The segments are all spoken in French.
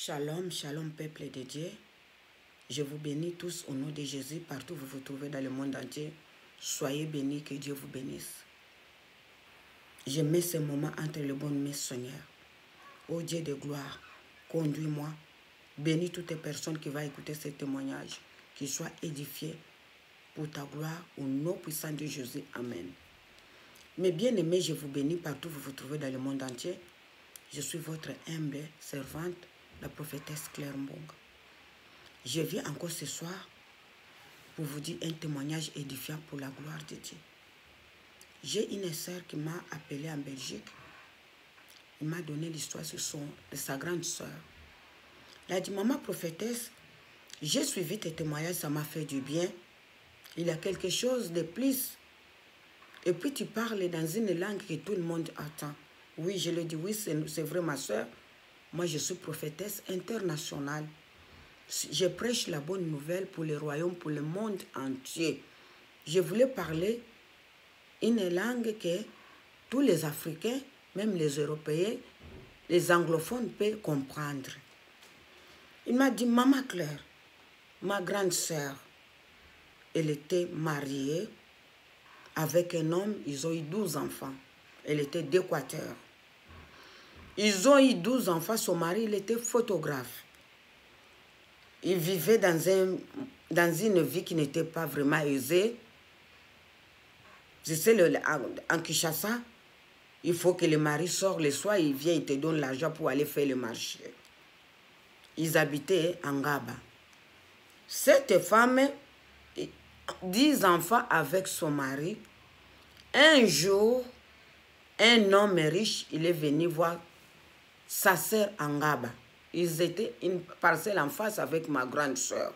Shalom, shalom peuple de Dieu. Je vous bénis tous au nom de Jésus, partout où vous vous trouvez dans le monde entier. Soyez bénis, que Dieu vous bénisse. Je mets ce moment entre les bonnes mains, Seigneur. Ô Dieu de gloire, conduis-moi. Bénis toutes les personnes qui vont écouter ce témoignage, qu'ils soient édifiés pour ta gloire, au nom puissant de Jésus. Amen. Mes bien-aimés, je vous bénis partout où vous vous trouvez dans le monde entier. Je suis votre humble servante, la prophétesse Claire Mbonga. Je viens encore ce soir pour vous dire un témoignage édifiant pour la gloire de Dieu. J'ai une sœur qui m'a appelée en Belgique. Il m'a donné l'histoire de sa grande sœur. Elle a dit, maman prophétesse, j'ai suivi tes témoignages, ça m'a fait du bien. Il y a quelque chose de plus. Et puis tu parles dans une langue que tout le monde attend. Oui, je lui ai dit, oui, c'est vrai ma sœur. Moi, je suis prophétesse internationale. Je prêche la bonne nouvelle pour le royaume, pour le monde entier. Je voulais parler une langue que tous les Africains, même les Européens, les anglophones peuvent comprendre. Il m'a dit, maman Claire, ma grande sœur, elle était mariée avec un homme, ils ont eu 12 enfants. Elle était d'Équateur. Ils ont eu 12 enfants, son mari, il était photographe. Il vivait dans une vie qui n'était pas vraiment aisée. Je sais, en Kinshasa, il faut que le mari sorte le soir, il vient, il te donne l'argent pour aller faire le marché. Ils habitaient en Ngaba. Cette femme, 10 enfants avec son mari. Un jour, un homme riche, il est venu voir sa sœur en Ngaba. Ils étaient une parcelle en face avec ma grande soeur.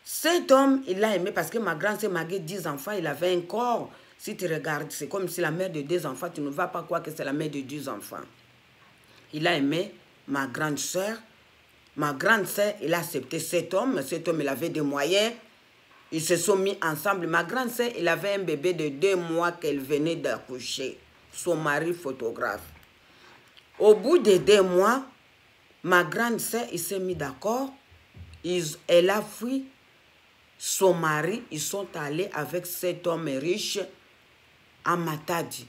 Cet homme, il l'a aimé parce que ma grande soeur m'a 10 enfants, il avait un corps. Si tu regardes, c'est comme si la mère de 2 enfants, tu ne vas pas croire que c'est la mère de 10 enfants. Il a aimé ma grande soeur. Ma grande soeur, il a accepté cet homme. Cet homme, il avait des moyens. Ils se sont mis ensemble. Ma grande soeur, il avait un bébé de 2 mois qu'elle venait d'accoucher. Son mari photographe. Au bout de 2 mois, ma grande soeur, il s'est mis d'accord. Elle a fui son mari. Ils sont allés avec cet homme riche à Matadi.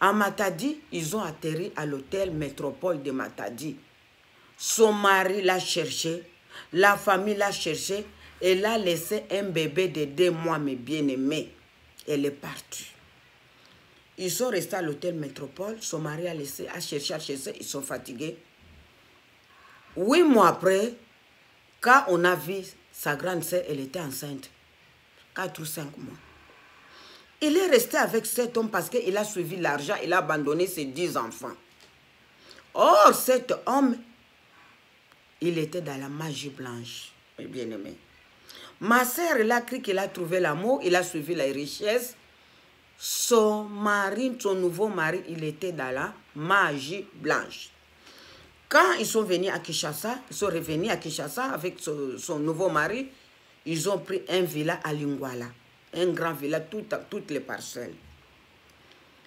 À Matadi, ils ont atterri à l'hôtel Métropole de Matadi. Son mari l'a cherché. La famille l'a cherché. Elle a laissé un bébé de 2 mois, mes bien-aimés. Elle est partie. Ils sont restés à l'hôtel Métropole. Son mari a cherché, ils sont fatigués. 8 mois après, quand on a vu sa grande sœur, elle était enceinte. 4 ou 5 mois. Il est resté avec cet homme parce qu'il a suivi l'argent, il a abandonné ses 10 enfants. Or, cet homme, il était dans la magie blanche, mes bien-aimés. Ma sœur, elle a cru qu'il a trouvé l'amour, il a suivi la richesse. Son mari, son nouveau mari, il était dans la magie blanche. Quand ils sont venus à Kinshasa, ils sont revenus à Kinshasa avec son nouveau mari, ils ont pris un villa à Lingwala. Un grand villa, toutes les parcelles.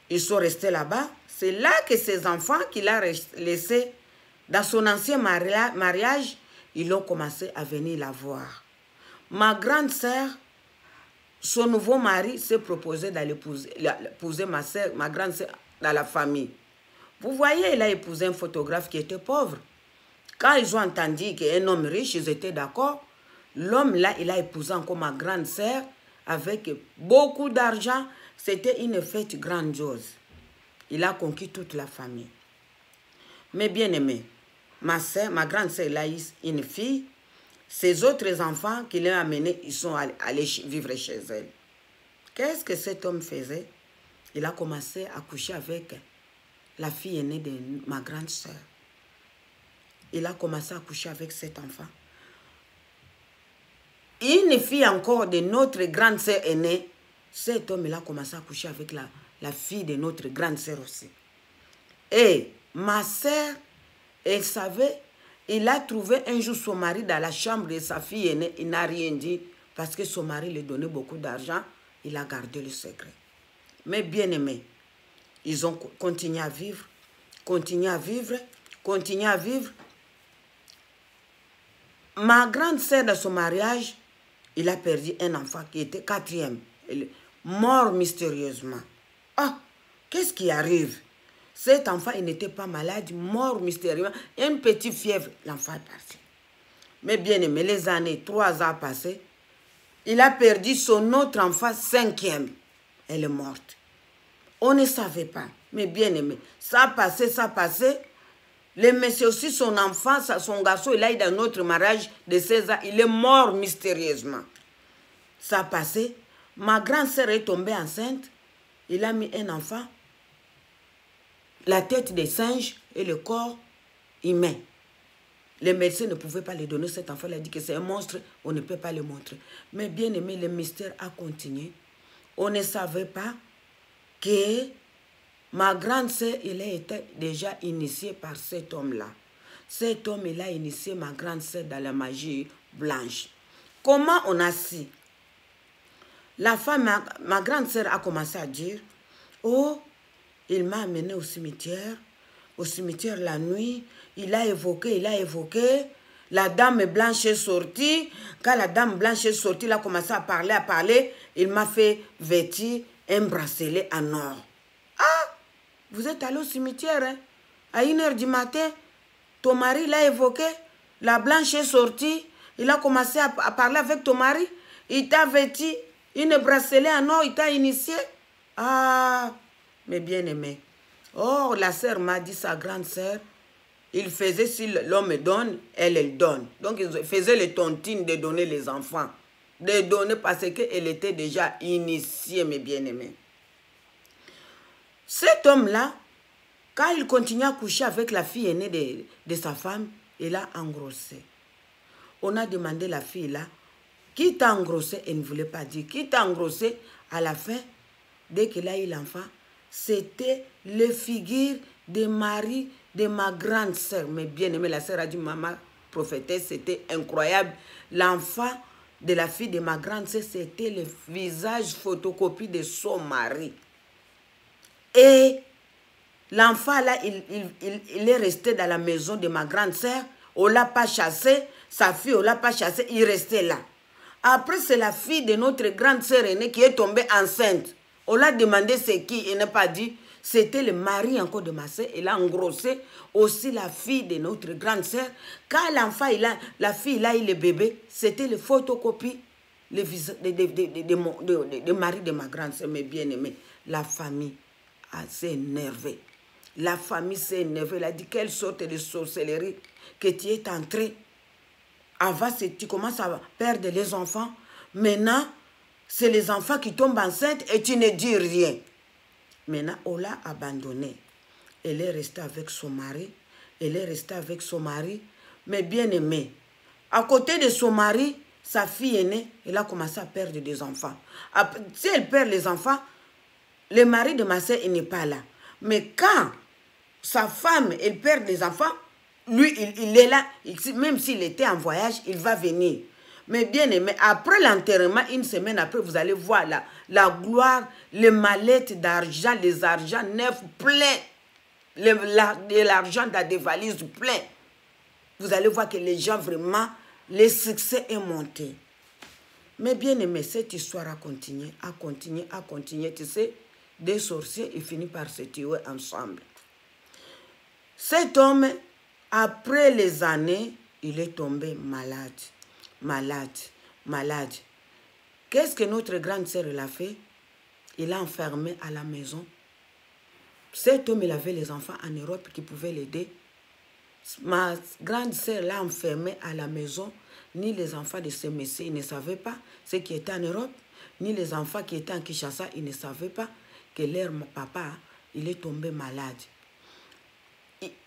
Ils sont restés là-bas. C'est là que ses enfants qu'il a laissés dans son ancien mariage, ils ont commencé à venir la voir. Ma grande sœur, son nouveau mari s'est proposé d'aller épouser ma grande sœur dans la famille. Vous voyez, il a épousé un photographe qui était pauvre. Quand ils ont entendu qu'un homme riche, ils étaient d'accord. L'homme là, il a épousé encore ma grande sœur avec beaucoup d'argent. C'était une fête grandiose. Il a conquis toute la famille. Mais bien aimé, ma grande sœur, elle a eu une fille. Ses autres enfants qu'il a amenés, ils sont allés vivre chez elle. Qu'est-ce que cet homme faisait? Il a commencé à coucher avec la fille aînée de ma grande sœur. Il a commencé à coucher avec cet enfant. Une fille encore de notre grande sœur aînée, cet homme, il a commencé à coucher avec la fille de notre grande sœur aussi. Et ma sœur, elle savait, il a trouvé un jour son mari dans la chambre de sa fille aînée, il n'a rien dit, parce que son mari lui donnait beaucoup d'argent, il a gardé le secret. Mais bien aimé, ils ont continué à vivre, continué à vivre, continué à vivre. Ma grande sœur, dans son mariage, il a perdu un enfant qui était 4e. Il est mort mystérieusement. Ah, qu'est-ce qui arrive? Cet enfant, il n'était pas malade, mort mystérieusement. Une petite fièvre, l'enfant est parti. Mais bien aimé, les années, 3 ans passés, il a perdu son autre enfant, 5e. Elle est morte. On ne savait pas. Mais bien aimé, ça a passé, ça a passé. Le monsieur aussi, son enfant, son garçon, il a eu un autre mariage de 16 ans. Il est mort mystérieusement. Ça a passé. Ma grande sœur est tombée enceinte. Il a mis un enfant. La tête des singes et le corps humain. Les médecins ne pouvaient pas lui donner cet enfant. Il a dit que c'est un monstre. On ne peut pas le montrer. Mais bien aimé, le mystère a continué. On ne savait pas que ma grande sœur, il a été déjà initié par cet homme-là. Cet homme, il a initié ma grande sœur dans la magie blanche. Comment on a su? La femme, ma grande sœur a commencé à dire, oh, il m'a amené au cimetière la nuit, il a évoqué, la dame blanche est sortie. Quand la dame blanche est sortie, il a commencé à parler, il m'a fait vêtir un bracelet en or. Ah, vous êtes allé au cimetière, hein? À 1h du matin, ton mari l'a évoqué, la blanche est sortie, il a commencé à parler avec ton mari, il t'a vêtu une bracelet en or, il t'a initié. Ah, mais bien aimé. Or, la sœur m'a dit, sa grande sœur, il faisait, si l'homme donne, elle donne. Donc, il faisait les tontines de donner les enfants. De donner parce qu'elle était déjà initiée, mes bien-aimés. Cet homme-là, quand il continue à coucher avec la fille aînée de sa femme, il a engrossé. On a demandé à la fille-là, qui t'a engrossé? Elle ne voulait pas dire. Qui t'a engrossé? À la fin, dès qu'il a eu l'enfant, c'était le figure de mari de ma grande sœur. Mais bien aimé, la sœur a dit, maman prophétesse, c'était incroyable. L'enfant de la fille de ma grande sœur, c'était le visage photocopie de son mari. Et l'enfant là, il est resté dans la maison de ma grande sœur. On ne l'a pas chassé. Sa fille, on ne l'a pas chassé. Il restait là. Après, c'est la fille de notre grande sœur aînée qui est tombée enceinte. On l'a demandé c'est qui. Il n'a pas dit. C'était le mari encore de ma sœur. Il a engrossé aussi la fille de notre grande sœur. Quand l'enfant, la fille, il a eu le bébé, c'était le photocopie de mari de ma grande sœur. Mais bien aimé, la famille s'est énervée. La famille s'est énervée. Elle a dit quelle sorte de sorcellerie que tu es entré. Avant, tu commences à perdre les enfants. Maintenant, c'est les enfants qui tombent enceintes et tu ne dis rien. Maintenant, on l'a abandonnée. Elle est restée avec son mari. Mais bien aimée. À côté de son mari, sa fille aînée, elle a commencé à perdre des enfants. Si elle perd les enfants, le mari de ma soeur, il n'est pas là. Mais quand sa femme, elle perd les enfants, lui, il est là. Même s'il était en voyage, il va venir. Mais bien aimé, après l'enterrement, une semaine après, vous allez voir la gloire, les mallettes d'argent, les argents neufs pleins. De l'argent dans des valises pleines. Vous allez voir que les gens vraiment, le succès est monté. Mais bien aimé, cette histoire a continué. Tu sais, des sorciers, ils finissent par se tuer ensemble. Cet homme, après les années, il est tombé malade. Qu'est-ce que notre grande sœur a fait? Il l'a enfermé à la maison. Cet homme, il avait les enfants en Europe qui pouvaient l'aider. Ma grande sœur l'a enfermé à la maison. Ni les enfants de ce monsieur, ils ne savaient pas ce qui était en Europe. Ni les enfants qui étaient en Kinshasa, ils ne savaient pas que leur papa, il est tombé malade.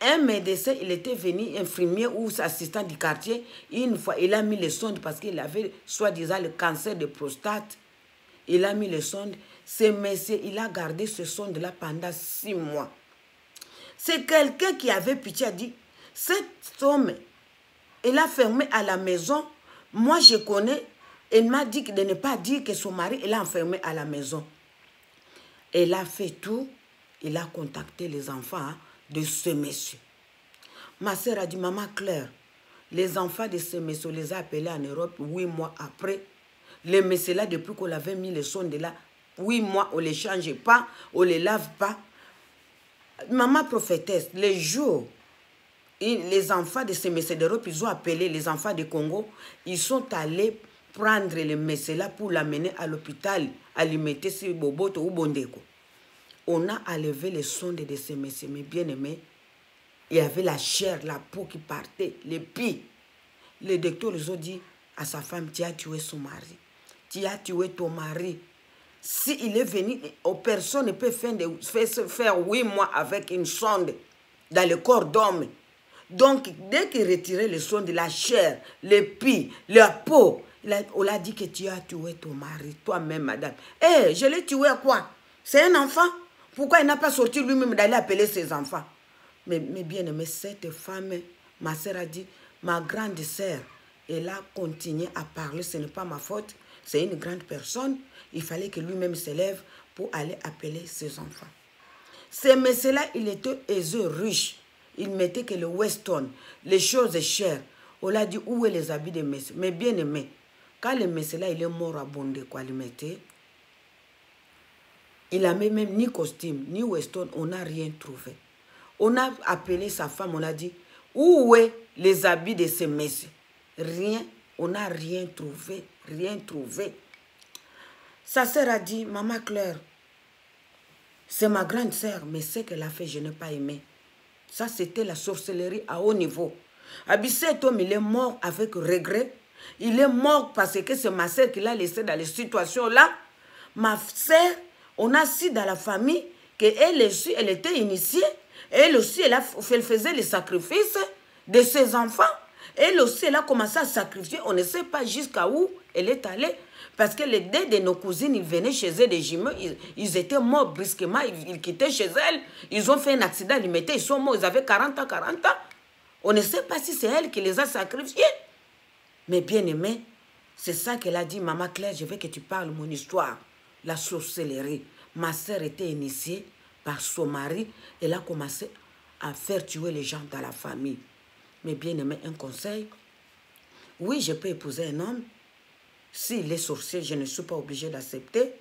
Un médecin, il était venu, infirmier ou assistant du quartier, une fois, il a mis les sondes parce qu'il avait soi-disant le cancer de prostate. Il a mis les sondes. Ce monsieur, il a gardé ce sonde-là pendant 6 mois. C'est quelqu'un qui avait pitié, a dit, cet homme, il a fermé à la maison. Moi, je connais. Il m'a dit de ne pas dire que son mari, il a enfermé à la maison. Il a fait tout. Il a contacté les enfants de ce monsieur. Ma soeur a dit, maman Claire, Les enfants de ces messieurs, on les a appelés en Europe 8 mois après. Les messieurs là, depuis qu'on avait mis les sondes là, 8 mois, on ne les change pas, on ne les lave pas. Maman prophétesse, les jours, les enfants de ces messieurs d'Europe, ils ont appelé les enfants du Congo, ils sont allés prendre les messieurs là pour l'amener à l'hôpital, à lui mettre sur Boboto ou Bondeko. On a enlevé les sondes de ces messieurs, mais bien aimés, il y avait la chair, la peau qui partait, les pieds. Le docteur les a dit à sa femme, tu as tué son mari. Tu as tué ton mari. S'il est venu, personne ne peut faire 8 mois avec une sonde dans le corps d'homme. Donc, dès qu'il retirait les sondes, la chair, les pieds, la peau, on l'a dit que tu as tué ton mari, toi-même, madame. Eh, je l'ai tué à quoi? C'est un enfant. Pourquoi il n'a pas sorti lui-même d'aller appeler ses enfants? Mais bien aimé, cette femme, ma sœur a dit, ma grande sœur, elle a continué à parler, ce n'est pas ma faute, c'est une grande personne, il fallait que lui-même s'élève pour aller appeler ses enfants. Ce monsieur-là, il était aisé, riche, il mettait que le Weston, les choses chères. On l'a dit, où est les habits de monsieur? Mais bien aimé, quand le monsieur-là, il est mort à Bondé, quoi, il mettait, il n'a même ni costume, ni Weston, on n'a rien trouvé. On a appelé sa femme, on a dit, où est les habits de ces messieurs? Rien, on n'a rien trouvé, rien trouvé. Sa sœur a dit, maman Claire, c'est ma grande sœur, mais ce qu'elle a fait, je n'ai pas aimé. Ça, c'était la sorcellerie à haut niveau. Cet homme, il est mort avec regret. Il est mort parce que c'est ma sœur qui l'a laissé dans les situations-là. Ma sœur, on a su dans la famille qu'elle aussi, elle était initiée. Elle aussi, elle faisait les sacrifices de ses enfants. Elle aussi, elle a commencé à sacrifier. On ne sait pas jusqu'à où elle est allée. Parce que les deux de nos cousines, ils venaient chez elles des jumeaux. Ils étaient morts brusquement. Ils quittaient chez elles. Ils ont fait un accident. Ils sont morts. Ils avaient 40 ans, 40 ans. On ne sait pas si c'est elle qui les a sacrifiés. Mais bien aimé, c'est ça qu'elle a dit. Maman Claire, je veux que tu parles mon histoire. La sorcellerie. Ma sœur était initiée par son mari. Elle a commencé à faire tuer les gens dans la famille. Mais bien aimé, un conseil. Oui, je peux épouser un homme. S'il est sorcier, je ne suis pas obligée d'accepter.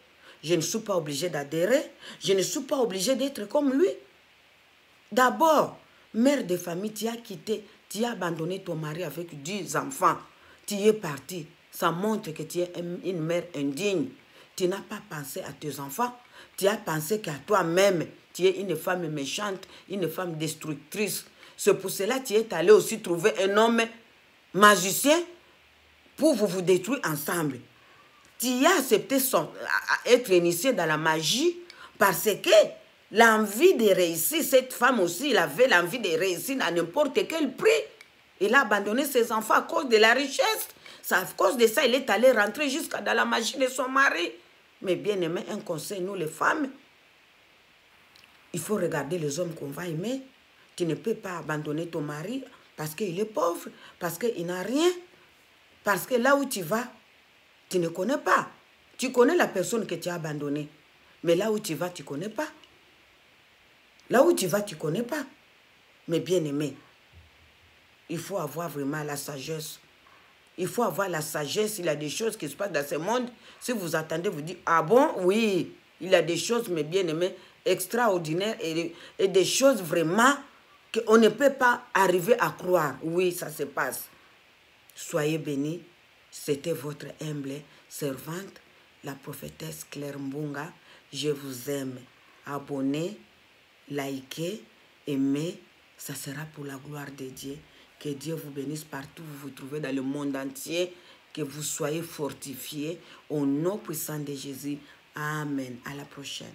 Je ne suis pas obligée d'adhérer. Je ne suis pas obligée d'être comme lui. D'abord, mère de famille, tu as quitté, tu as abandonné ton mari avec 10 enfants. Tu es parti. Ça montre que tu es une mère indigne. Tu n'as pas pensé à tes enfants. Tu as pensé qu'à toi-même. Tu es une femme méchante, une femme destructrice. C'est pour cela que tu es allé aussi trouver un homme magicien pour vous détruire ensemble. Tu as accepté être initié dans la magie parce que l'envie de réussir, cette femme aussi, elle avait l'envie de réussir à n'importe quel prix. Elle a abandonné ses enfants à cause de la richesse. À cause de ça, elle est allée rentrer jusqu'à dans la magie de son mari. Mais bien aimé, un conseil, nous les femmes, il faut regarder les hommes qu'on va aimer. Tu ne peux pas abandonner ton mari parce qu'il est pauvre, parce qu'il n'a rien. Parce que là où tu vas, tu ne connais pas. Tu connais la personne que tu as abandonnée. Mais là où tu vas, tu ne connais pas. Là où tu vas, tu ne connais pas. Mais bien aimé, il faut avoir vraiment la sagesse. Il faut avoir la sagesse. Il y a des choses qui se passent dans ce monde. Si vous attendez, vous dites, ah bon, oui, il y a des choses, mais bien aimé, extraordinaires et des choses vraiment qu'on ne peut pas arriver à croire. Oui, ça se passe. Soyez bénis. C'était votre humble servante, la prophétesse Claire Mbunga. Je vous aime. Abonnez, likez, aimez. Ça sera pour la gloire de Dieu. Que Dieu vous bénisse partout où vous vous trouvez dans le monde entier. Que vous soyez fortifiés au nom puissant de Jésus. Amen. À la prochaine.